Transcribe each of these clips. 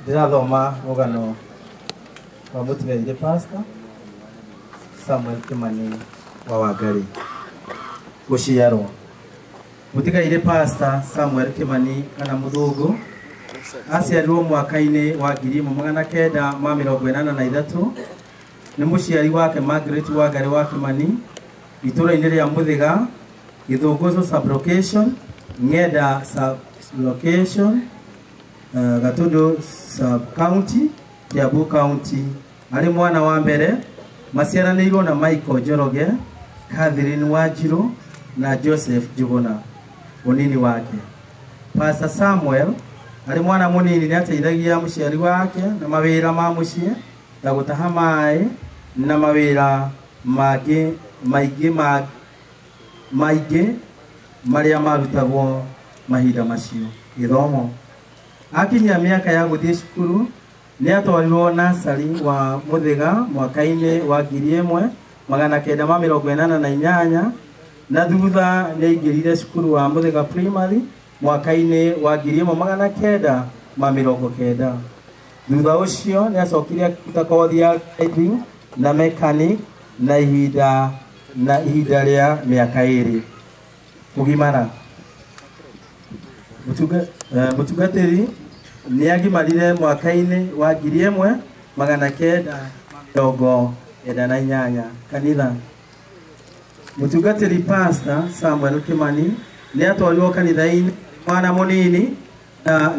ndirathoma rugano wa Mutigaire Pastor Samuel Kimani wa Wangari guciarwo. Mutigaire Pastor Samuel Kimani kana Muthungu aciarirwo mwaka-inĩ wa 1983 nĩ mũciari wake Margaret Wangari wa Kimani itũra-inĩ rĩa Mũthĩga, Gĩthũngũcũ sub-location, Ng'enda sub-location, Gatundu sub-county, Kiambu county. Arĩ mwana wa mbere, maciaranĩirwo na Michael Njoroge, Catherine Wanjiru na Joseph Njuguna mũnini wake. Pastor Samuel arĩ mwana mũnini nĩ ateithagia mũciari wake na mawĩra ma mũciĩ ta gũtaha maĩ na mawĩra mangĩ maingĩ marĩa marutagwo mahinda macio. Gĩthomo, akinyia mĩaka ya gũthiĩ cukuru nĩ atwarirwo nursery wa Mũthĩga mwaka-inĩ wa 1988 na thutha nĩ aingĩrire cukuru wa Mũthĩga primary mwaka-inĩ wa 1990. Thutha ũcio nĩ acokire akĩruta kothi ya driving na mechanic na ihinda rĩa mĩaka 2. Kũgimara, mũtungatĩri nĩ agimarire mwaka-inĩ wa 1998. Kanitha, mũtungatĩri Pastor Samuel Kimani nĩ atwarirwo kanitha-inĩ mwana mũnini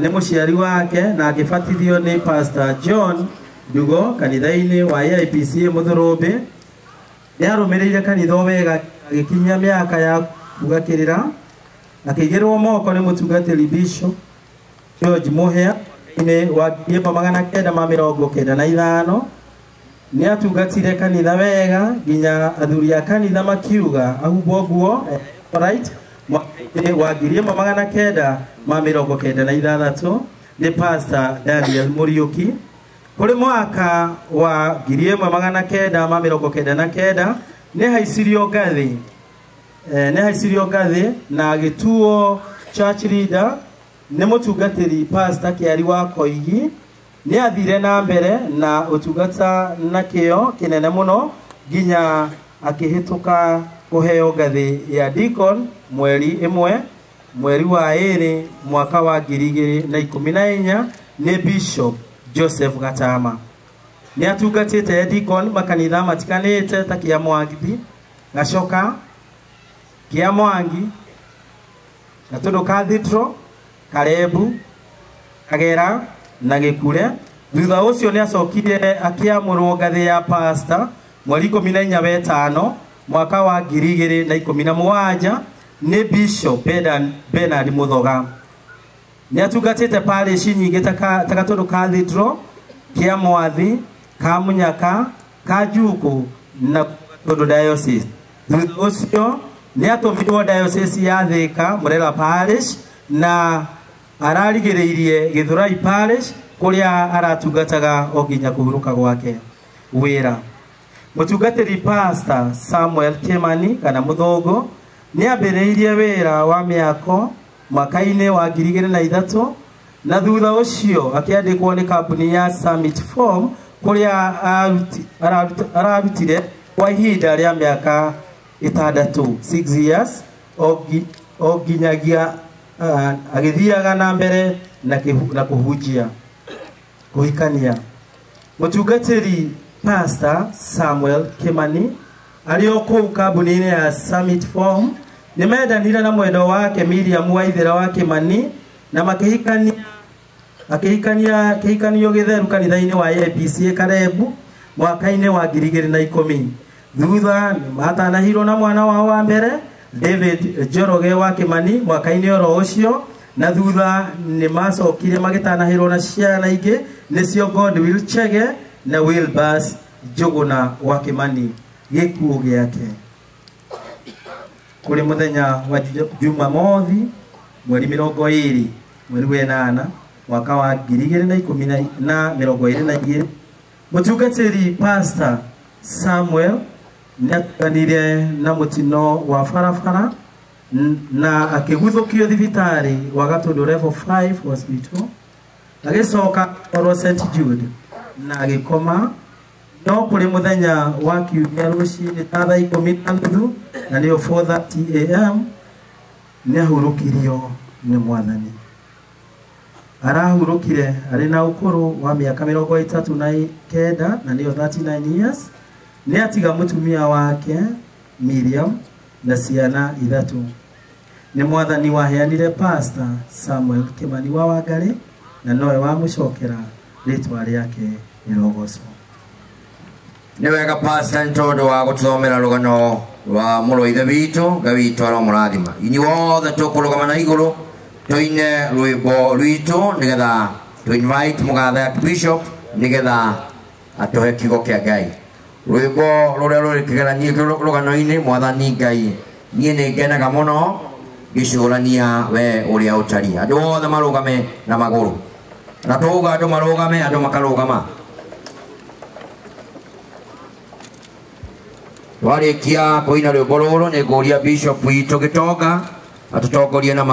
nĩ mũciari wake na agĩbatithio nĩ Pastor John Ndugo kanitha-inĩ wa IPC Mũthũrũmbĩ. Nĩ arũmĩrĩire kanitha wega agĩkinyia mĩaka ya kugakĩrĩra, akĩigĩrwo moko nĩ mũtungatĩri Bishop George Muhia thĩinĩ wa 1995. Nĩ atungatire kanitha wega nginya athuri a kanitha makiuga ahumbwo nguo right wa 1996 nĩ Pastor Daniel Muriuki. Kũrĩ mwaka wa 1999 nĩ haicirio ngathĩ na agĩtuo church leader nĩ mũtungatĩri Pastor Kĩari wa Koigi. Nĩ athire na mbere na ũtungata na kĩo kĩnene mũno nginya akĩhĩtũka kũheo ngathĩ ya deacon mweri wa 2 mwaka wa 2014 nĩ Bishop Joseph Gatama. Nĩ atungatĩte deacon makanitha matiganĩte ta kĩa Mwangi, Gacoka, kĩa Mwangi, Gatundu Cathedral, Karebu, Kagera na Gĩkure. Thutha ũcio nĩ acokire akĩamũrwo ngathĩ ya pastor mweri 14 mwaka wa 2017 nĩ Bishop Bernard Muthoga. Nĩ atungatĩte parish nyingĩ ta Gatundu Cathedral, kĩa Mwathi, ka Munyaka, ka Njuku na Gatundu diocese. Thutha ũcio nĩ atũmirwo diocese ya Thika Murera parish na ararigĩrĩirie Gĩthũrai parish kũrĩa aratungataga o nginya kũhurũka gwake wĩra. Mũtungatĩri Pastor Samuel Kimani kana Muthũngũ nĩ ambĩrĩirie wĩra wa mĩako mwaka-inĩ wa 2003 na thutha ũcio akĩandĩkwo nĩ kambuni ya Summit Form kũrĩa ararutire kwa ihinda rĩa mĩaka 6 years o nginyagia agĩthiaga na mbere na kũhunjia kũhikania. Mũtungatĩri Pastor Samuel Kimani arĩ o kũu kambuni-inĩ ya Summit Form nĩ mendanire na mwendwa wake Miriam Waithĩra wa Kimani na akĩhikania kĩhikanio gĩtheru kanitha-inĩ wa APC Karebu mwaka-inĩ wa 2010. Thutha matanahirwo na mwana wao wa mbere David Njoroge wa Kimani mwaka-inĩ oro ũcio, na thutha nĩ macokire magĩtanahirwo na ciana ingĩ nĩcio Godwill Chege na Wilbers Njuguna wa Kimani. Gĩkuũ gĩake kũrĩ mũthenya wa Jumamothi mweri 20 mweri wa 8 mwaka wa 2022. Mũtungatĩri Pastor Samuel nĩ atuganire na mũtino wa barabara na akĩguthũkio thibitarĩ wa Gatundu Level 5 Hospital agicoka oro St Jude na agikoma no kuri muthenya wa kiumia rucini ta thaa 10:30 na nio 4:30 am ne hurukirio ni mwathani arahurukire ari na ukuru wa miaka 39 na nio 39 years ne atiga mutumia wake Miriam na ciana ithatu ni mwathani waheanire Pastor Samuel Kimani wa Wangari na noe wa mucokera ritwa riake irogocwo ni wega Pastor ntondo wa guthomera rugano rwa muroithe witu gawitu ara murathima inyuothe tukurugama na iguru toine rwimbo rwitu nigetha to invite mugathe bishop nigetha atohe kigo kia Ngai rwimbo ruria ruri kigeranie rugano-ini mwathani Ngai nie ni ngenaga muno gicurania we uria utari andu othe marugame na maguru na tuga andu marugame andu makarugama warikia kuina rwimbo ruru ni nguria bishop witu Gitonga atutongorie na